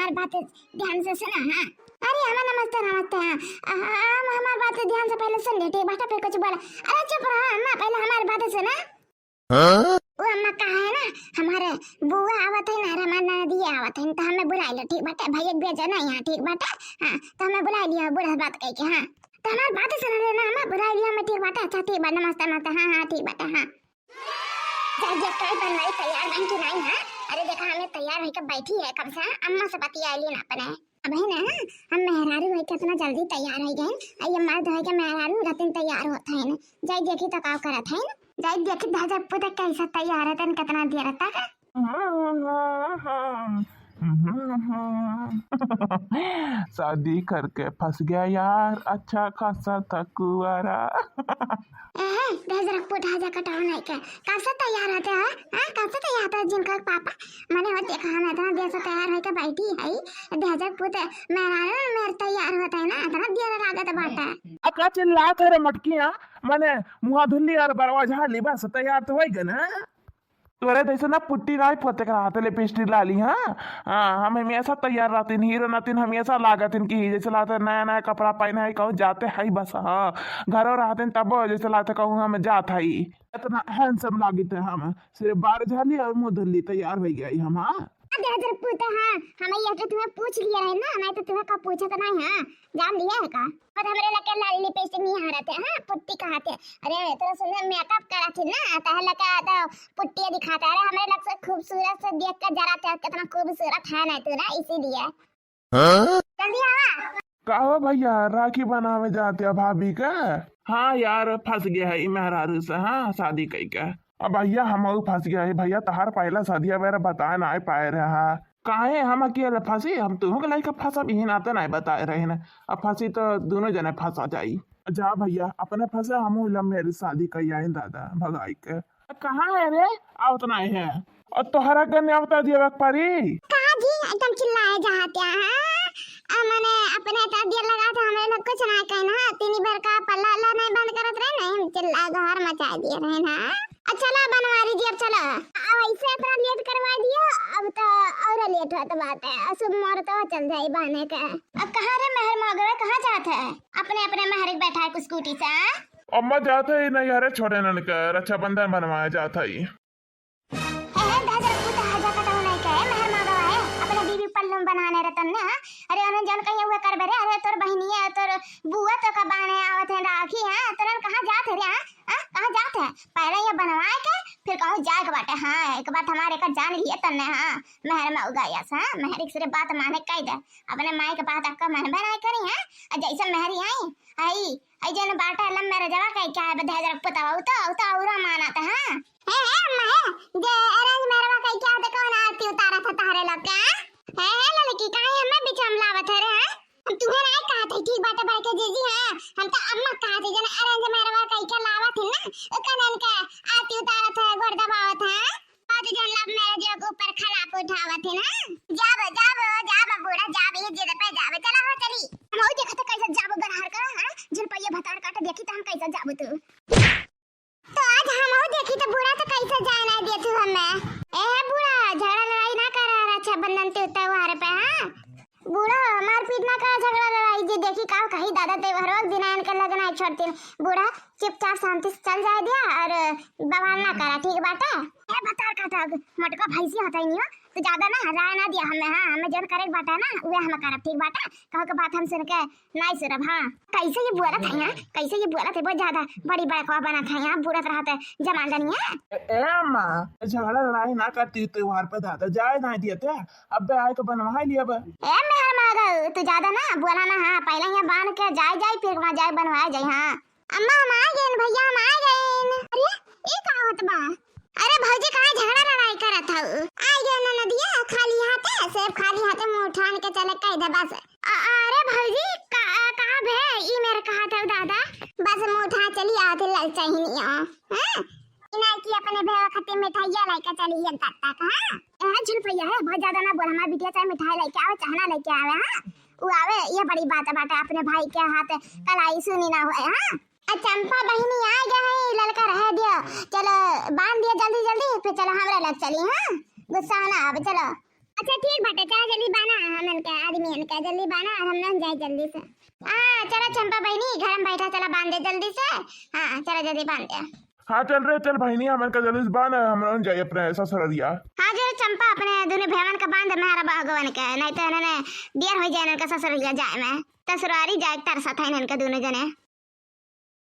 हमारी बात ध्यान से सुना। हाँ अरे अम्मा नमस्ते नमस्ते। हाँ हमारी बात ध्यान से पहले सुन ले, ठीक बेटा फिर कुछ बोला। अरे चुप रहो अम्मा, पहले हमारी बात सुना। वो अम्मा कहा है ना, हमारे बुआ आवत है ना, रमाना नदी आवत है तो हमें बुला लो, ठीक बेटा भैया भेजा ना यहाँ, ठीक बेटा। हाँ तो हमें बुला लिया बुढ़ा बात कह के। हाँ तो हमारी बात सुन लेना, हमें बुला लिया हमें, ठीक बेटा। अच्छा ठीक बेटा, नमस्ते नमस्ते। हाँ हाँ ठीक बेटा। हाँ जब कल बनवाई तैयार बन की नहीं है। अरे देखा हमें तैयार होकर बैठी है कब से, अम्मा से बतिया ली ना अपने। अब है ना हम मेहरारू होकर इतना जल्दी तैयार हो गए, ये मर्द होकर मेहरारू रतिन तैयार होता है ना। जाई देखी तो का करत है ना, जाई देखी धाजा पुता कैसा तैयार है, तन कितना दिया रहता है। शादी करके फंस गया यार, अच्छा खासा था कुआरा। ढाजा कटाओ नहीं के कैसे तैयार होते हैं? हां कैसे तैयार होता है जिनका पापा मैंने वो देखा हम इतना देर से तैयार होकर बैठी है, ढाजा पुते मेरा तैयार होता है ना, इतना देर लागत बाटा। अका चिल्ला करे मटकियां माने मुंह धुल्ली और बरवा झाली बस तैयार तो होई गन। तोरे जैसे ना पुट्टी ना पोते का हाथ लिपस्टिक लाली। हाँ हम हमेशा तैयार रहती, हीरो नतीन हमेशा लागत कि जैसे लाते नया नया कपड़ा पहने है, कहूँ जाते है बस। हाँ घरों रहते तब जैसे लाते कहूँ हम जात है, इतना हैंडसम लागित है। हम सिर्फ बार झाली और मुंह धुल्ली तैयार हो गई हम। हाँ ढाजा पुते हाँ हम ये तो तुम्हें पूछ लिया है ना, मैं तो तुम्हें कब पूछा तो नहीं। हाँ जान लिया है का और हमरे लगे लाली लिपस्टिक नहीं हराते। हाँ पुट्टी कहाते, अरे तो सुंदर मेकअप कराती ना तो लगा तो पुट्टी दिखाता। अरे हमरे लग से खूबसूरत से देख कर जरा कितना खूबसूरत है ना तू ना, इसीलिए जल्दी आ। कहो भैया राखी बनावे जाते हो भाभी का? हाँ यार फंस गया है मेहरारू से। हाँ शादी कई का अब भैया हम फंस गया है भैया, तहार पहला शादी मेरा बता ना पाए रहा काहे हम अकेले फंसी, हम तुम्हें लाइक फंसा भी नाते नहीं बता रहे ना। अब फंसी तो दोनों जने फंसा जाई। जा भैया अपने फंसे हम मेरी शादी कही आई दादा भगाई के। कहाँ है रे आवत नहीं है और तोहरा के नहीं आवता दिया परी कहा जी एकदम चिल्लाए जहाते हैं मैंने अपने तो दिया लगा था हमें लोग कुछ ना कहना। तीन बार का पल्ला ला नहीं बंद करत रहे नहीं, हम चिल्ला घर मचा दिए रहे ना। अच्छा ला बनवा लीजिए अब चलो। अब ऐसे इतना लेट करवा दिया, अब तो और लेट होता बात है, शुभ मुहूर्त तो चल जाए बहने का। अब कहाँ रे मेहर मगरा कहाँ जाते है? अपने अपने मेहर बैठा है स्कूटी से। अम्मा जाते ही नहीं अरे छोटे नन का रक्षाबंधन बनवाया जाता ही। बनाने रतन ने अरे उन्हें जन कहीं हुआ कर बरे। अरे तोर बहनी है तोर बुआ तो का बाने आवत है राखी है तोरन कहां जात है रे? हां कहां जात है? पहले ये बनवाए के फिर कहूं जाए के बाटे। हां एक बात हमारे का जान लिए तन्ने। हां मेहर में उगाया सा मेहर की सिर्फ बात माने कह दे, अपने माई के बात आपका मन बनाए करी है। जैसे मेहरी आई जन बाटा लम मेरे जवा कह क्या है बधाई जरा पताओ तो औरा माना था। हां है अम्मा है जे अरेंज मेरवा कह क्या दे कौन आरती उतारा था तारे लोग का है लड़की काहे हमें बिचम लावत है रे? हम तुम्हें नहीं कहा था ठीक बात है के जीजी। हां हम तो अम्मा कहा थी जन अरेंज मेरवा कह के लावत है ना कनन का आरती उतारत है गोड़ दबावत है आज जन लब मेरे जो ऊपर खलाप उठावत है ना। जाब बूढ़ा जाब ये जिद पे जावे चला हो चली हम ओ देखत कैसे जाब गरहर का। हां जन पहिए भतार काट देखी तो हम कैसे जाब तू तो आज हम ओ देखी तो बूढ़ा तो कैसे जाना दे तू हमें। ए बूढ़ा झगड़ा लड़ाई ना कर रक्षाबंधन त्योहार पे। हाँ बूढ़ा मारपीट ना कर झगड़ा लड़ाई जे देखी का कहीं दादा त्योहार दिन आन के लगना है छोड़ती बूढ़ा चुपचाप शांति से चल जाए दिया और बवाल ना करा ठीक बाटे। ए बता काटा मटका भैंसी होता ही नहीं हो तो ज्यादा ना हराया ना दिया हमें। हाँ हमें जन करे बाटा ना वे हम करब ठीक बाटा, कहो के बात हम सुन के नहीं सुनब। हाँ कैसे ये बुरा था यहाँ, कैसे ये बुरा थे बहुत ज्यादा बड़ी बड़का बना था यहाँ बुरा रहता जमान दनिया। ए अम्मा झगड़ा लड़ाई ना करती त्योहार पे दादा जाए नहीं दिए थे अब आए तो बनवा लिया अब। ए मेहर मागा तू ज्यादा ना बोला ना। हाँ पहले यहाँ बांध के जाए फिर वहाँ जाए बनवाया जाए। हाँ अम्मा हम आ गए भैया हम आ गए। अरे ये का होत बा? अरे भौजी कहाँ झगड़ा लड़ाई करत हऊ? आ गया ना नदिया खाली हाथे सिर्फ खाली हाथे मुंह उठान के चले कह दे बस। अरे भौजी कहाँ भे ई मेरे कहा था दादा बस मुंह उठा चली आते लल चाहिए। हां इना की अपने भेवा खाते मिठाइयां लेके चली ये तत्ता का। हां झुल भैया है बहुत ज्यादा ना बोल, हमार बिटिया चाहे मिठाई लेके आवे चाहना लेके आवे। हां वो आवे ये बड़ी बात बाटे अपने भाई के हाथ कलाई सुनी ना होए। हां चंपा बहनी आ गए हैं लड़का रह दिया चलो बांध दिया जल्दी फिर चलो हमरा लग चली। हाँ गुस्सा ना अब चलो अच्छा ठीक बाटे, चला जल्दी बाना हमन के आदमी का, जल्दी बाना हम न जाए जल्दी से। हाँ चला चंपा बहनी घर में बैठा, चला बांध दे जल्दी से। हाँ चला जल्दी बांध दे। हाँ चल रहे, चल बहनी हमन का जल्दी से बांध, हम लोग जाए अपने ससुररिया। हाँ जो चंपा अपने दोनों भैवन का बांध मेहरा भगवान के, नहीं तो इन्होंने देर हो जाए इनका ससुररिया जाए में, ससुरारी जाए तरसा था इनका दोनों जने।